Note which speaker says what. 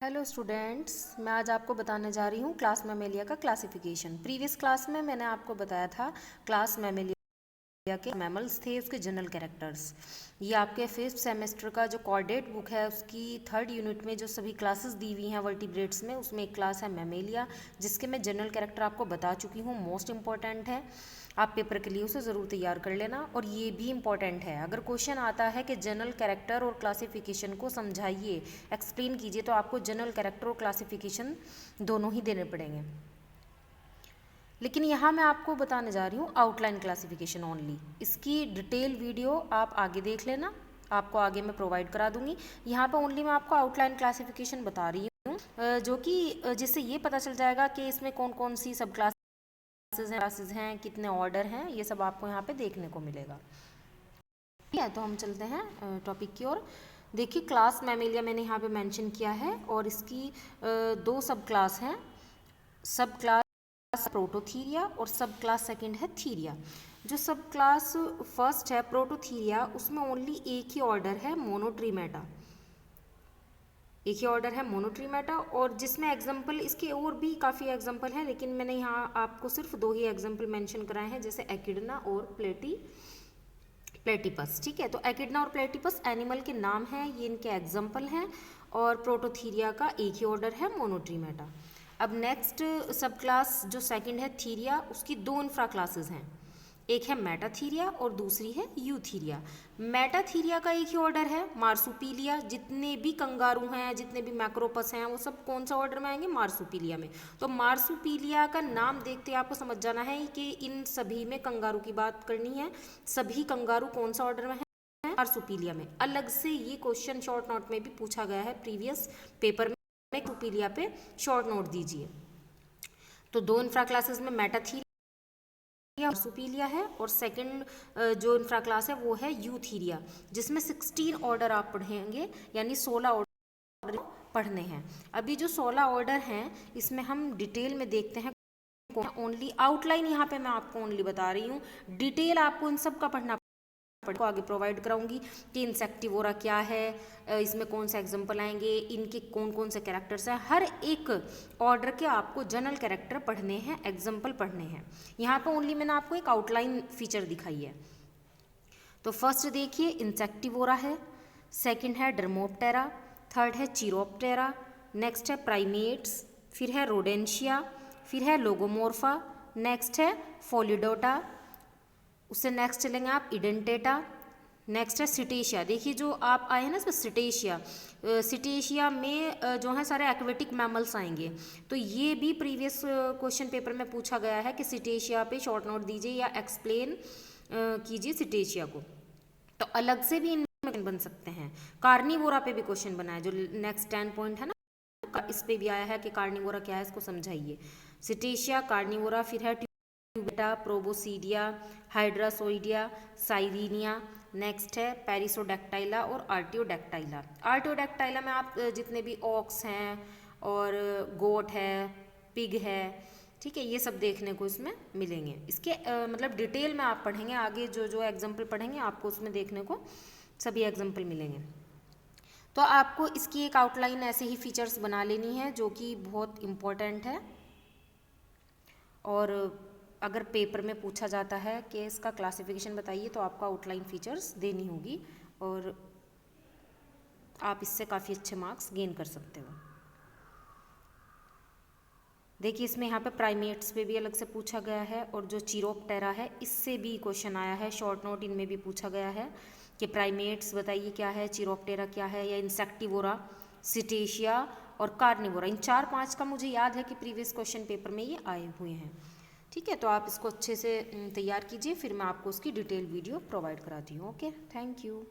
Speaker 1: Hello students, मैं आज आपको बताने जा रही हूँ क्लास मैमेलिया का क्लासिफिकेशन। प्रीवियस क्लास में मैंने आपको बताया था क्लास मैमेलिया के मैमल्स थे, उसके जनरल कैरेक्टर्स। ये आपके फिफ्थ सेमेस्टर का जो कॉर्डेट बुक है उसकी थर्ड यूनिट में जो सभी क्लासेस दी हुई हैं वर्टिब्रेट्स में, उसमें एक क्लास है मैमेलिया, जिसके मैं जनरल कैरेक्टर आपको बता चुकी हूँ। मोस्ट इंपॉर्टेंट है, आप पेपर के लिए उसे ज़रूर तैयार कर लेना। और ये भी इम्पॉर्टेंट है, अगर क्वेश्चन आता है कि जनरल कैरेक्टर और क्लासिफिकेशन को समझाइए, एक्सप्लेन कीजिए, तो आपको जनरल कैरेक्टर और क्लासिफिकेशन दोनों ही देने पड़ेंगे। लेकिन यहाँ मैं आपको बताने जा रही हूँ आउटलाइन क्लासिफिकेशन ओनली। इसकी डिटेल वीडियो आप आगे देख लेना, आपको आगे मैं प्रोवाइड करा दूंगी। यहाँ पे ओनली मैं आपको आउटलाइन क्लासिफिकेशन बता रही हूँ, जो कि जिससे ये पता चल जाएगा कि इसमें कौन कौन सी सब क्लासेस हैं, कितने ऑर्डर हैं, ये सब आपको यहाँ पे देखने को मिलेगा। ठीक है, तो हम चलते हैं टॉपिक की ओर। देखिए, क्लास मैमेलिया मैंने यहाँ पे मेंशन किया है और इसकी दो सब क्लास हैं। सब क्लास प्रोटोथीरिया और सब क्लास सेकंड है थीरिया। जो सब क्लास फर्स्ट है प्रोटोथीरिया, उसमें ओनली एक ही ऑर्डर है मोनोट्रीमेटा, एक ही ऑर्डर है मोनोट्रीमेटा। और जिसमें एग्जाम्पल इसके और भी काफ़ी एग्जाम्पल हैं, लेकिन मैंने यहाँ आपको सिर्फ दो ही एग्जाम्पल मेंशन कराए हैं, जैसे एकिडना और प्लेटिपस। ठीक है, तो एकिडना और प्लेटिपस एनिमल के नाम हैं, ये इनके एग्जाम्पल हैं। और प्रोटोथीरिया का एक ही ऑर्डर है मोनोट्रीमेटा। अब नेक्स्ट सब क्लास जो सेकंड है थीरिया, उसकी दो इंफ्रा क्लासेस हैं, एक है मेटाथीरिया और दूसरी है यूथीरिया। मेटाथीरिया का एक ही ऑर्डर है मार्सुपीलिया। जितने भी कंगारू हैं, जितने भी मैक्रोपस हैं, वो सब कौन सा ऑर्डर में आएंगे? मार्सुपीलिया में। तो मार्सुपीलिया का नाम देखते आपको समझ जाना है कि इन सभी में कंगारू की बात करनी है। सभी कंगारू कौन सा ऑर्डर में है? मार्सुपीलिया में। अलग से ये क्वेश्चन शॉर्ट नोट में भी पूछा गया है प्रीवियस पेपर में, मार्सुपीलिया पे शॉर्ट नोट दीजिए। तो दो इंफ्रा क्लासेस में मेटाथीरिया मार्सुपीलिया है और सेकंड जो इंफ्रा क्लास है वो है यूथीरिया, जिसमें 16 ऑर्डर आप पढ़ेंगे, यानी 16 ऑर्डर पढ़ने हैं। अभी जो 16 ऑर्डर हैं इसमें हम डिटेल में देखते हैं। ओनली आउटलाइन यहाँ पे मैं आपको ओनली बता रही हूँ, डिटेल आपको इन सब का पढ़ना को आगे प्रोवाइड कराऊंगी कि इंसेक्टिवोरा क्या है, इसमें कौन से एग्जाम्पल आएंगे, इनके कौन कौन से कैरेक्टर्स हैं। हर एक ऑर्डर के आपको जनरल कैरेक्टर पढ़ने हैं, एग्जाम्पल पढ़ने हैं। यहाँ पे ओनली मैंने आपको एक आउटलाइन फीचर दिखाई है। तो फर्स्ट देखिए इंसेक्टिवोरा है, सेकंड है डर्मोप्टेरा, थर्ड है चिरोप्टेरा, नेक्स्ट है प्राइमेट्स, फिर है रोडेंशिया, फिर है लोगोमोर्फा, नेक्स्ट है फोलिडोटा, उससे नेक्स्ट चलेंगे आप इडेंटेटा, नेक्स्ट है सिटेशिया। देखिए जो आप आए हैं ना इसमें सिटेशिया, सिटेशिया में जो है सारे एक्वेटिक मैमल्स आएंगे। तो ये भी प्रीवियस क्वेश्चन पेपर में पूछा गया है कि सिटेशिया पे शॉर्ट नोट दीजिए या एक्सप्लेन कीजिए सिटेशिया को। तो अलग से भी इनमें बन सकते हैं। कार्निवोरा पे भी क्वेश्चन बना है, जो नेक्स्ट 10 पॉइंट है ना, इस पे भी आया है कि कार्निवोरा क्या है, इसको समझाइए। सिटेशिया, कार्निवोरा, फिर है ट्यूबेटा, प्रोबोसीडिया, हाइड्रासोइडिया, साइरिनिया, नेक्स्ट है पेरिसोडेक्टाइला और आर्टियोडेक्टाइला। आर्टियोडेक्टाइला में आप जितने भी ऑक्स हैं और गोट है, पिग है, ठीक है, ये सब देखने को इसमें मिलेंगे। इसके मतलब डिटेल में आप पढ़ेंगे, आगे जो जो एग्जाम्पल पढ़ेंगे आपको उसमें देखने को सभी एग्जाम्पल मिलेंगे। तो आपको इसकी एक आउटलाइन ऐसे ही फीचर्स बना लेनी है, जो कि बहुत इम्पोर्टेंट है। और अगर पेपर में पूछा जाता है कि इसका क्लासिफिकेशन बताइए, तो आपको आउटलाइन फीचर्स देनी होगी और आप इससे काफ़ी अच्छे मार्क्स गेन कर सकते हो। देखिए इसमें यहाँ पे प्राइमेट्स पे भी अलग से पूछा गया है, और जो चिरोप्टेरा है इससे भी क्वेश्चन आया है शॉर्ट नोट, इनमें भी पूछा गया है कि प्राइमेट्स बताइए क्या है, चिरोप्टेरा क्या है, या इंसेक्टिवोरा, सिटेशिया और कार्निवोरा। इन 4-5 का मुझे याद है कि प्रीवियस क्वेश्चन पेपर में ये आए हुए हैं। ठीक है, तो आप इसको अच्छे से तैयार कीजिए, फिर मैं आपको उसकी डिटेल वीडियो प्रोवाइड कराती हूँ। Okay, thank you.